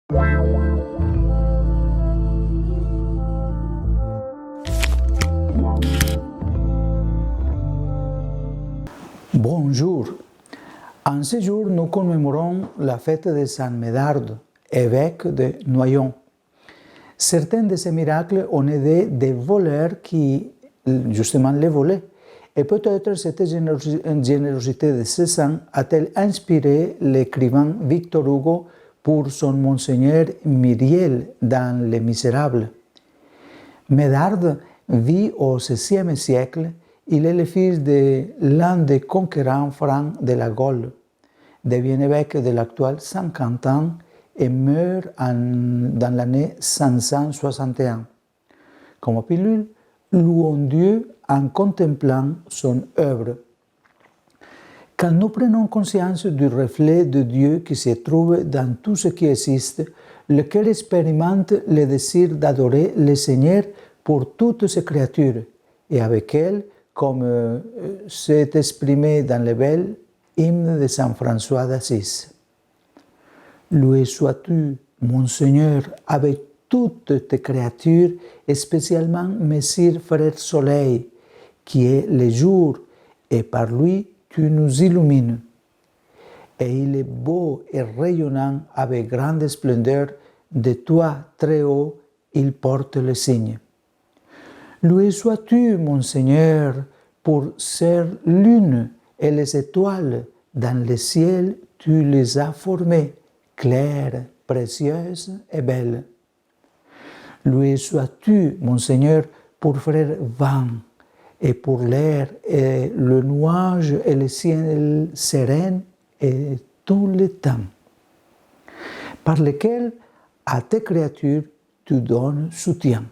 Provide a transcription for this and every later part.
Bonjour. En ce jour, nous commémorons la fête de Saint Médard, évêque de Noyon. Certains de ces miracles ont aidé des voleurs qui, justement, les volaient. Et peut-être cette générosité de ces saints a-t-elle inspiré l'écrivain Victor Hugo pour son Monseigneur Myriel dans Les Misérables. Médard vit au XVIe siècle. Il est le fils de l'un des conquérants francs de la Gaule, devient évêque de l'actuel Saint-Quentin et meurt dans l'année 561. Comme pilule, louons Dieu en contemplant son œuvre. Quand nous prenons conscience du reflet de Dieu qui se trouve dans tout ce qui existe, le cœur expérimente le désir d'adorer le Seigneur pour toutes ses créatures, et avec elles, comme c'est exprimé dans le bel hymne de Saint François d'Assise. Loué sois-tu, mon Seigneur, avec toutes tes créatures, et spécialement Messire Frère Soleil, qui est le jour, et par lui tu nous illumines. Et il est beau et rayonnant avec grande splendeur, de toi très haut, il porte le signe. Loué sois-tu, mon Seigneur, pour ser lune et les étoiles dans le ciel, tu les as formées, claires, précieuses et belles. Loué sois-tu, mon Seigneur, pour frère vent, et pour l'air et le nuage et le ciel serein et tout le temps, par lesquels à tes créatures tu donnes soutien.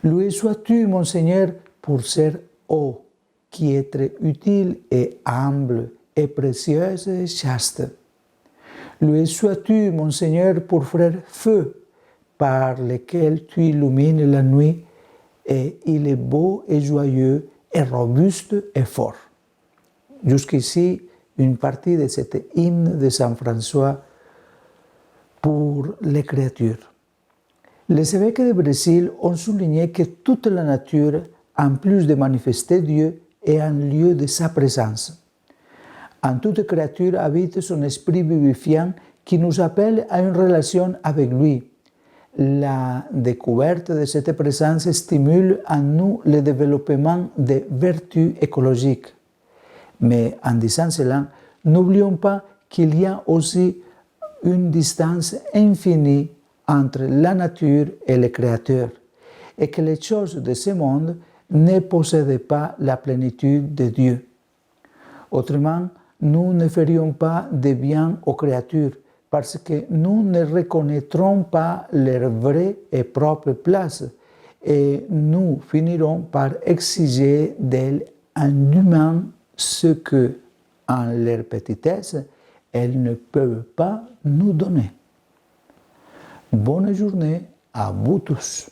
Loué sois-tu, mon Seigneur, pour ser eau, qui est très utile et humble, et précieuse et chaste. Loué sois-tu, mon Seigneur, pour frère feu, par lequel tu illumines la nuit, et il est beau et joyeux, et robuste et fort. Jusqu'ici, une partie de cet hymne de Saint François pour les créatures. Les évêques de Brésil ont souligné que toute la nature, en plus de manifester Dieu, est un lieu de sa présence. En toute créature habite son esprit vivifiant qui nous appelle à une relation avec lui. La découverte de cette présence stimule en nous le développement des vertus écologiques. Mais en disant cela, n'oublions pas qu'il y a aussi une distance infinie entre la nature et le Créateur, et que les choses de ce monde ne possèdent pas la plénitude de Dieu. Autrement, nous ne ferions pas de bien aux créatures, parce que nous ne reconnaîtrons pas leur vraie et propre place, et nous finirons par exiger d'elles en humain ce que, en leur petitesse, elles ne peuvent pas nous donner. Bonne journée à vous tous.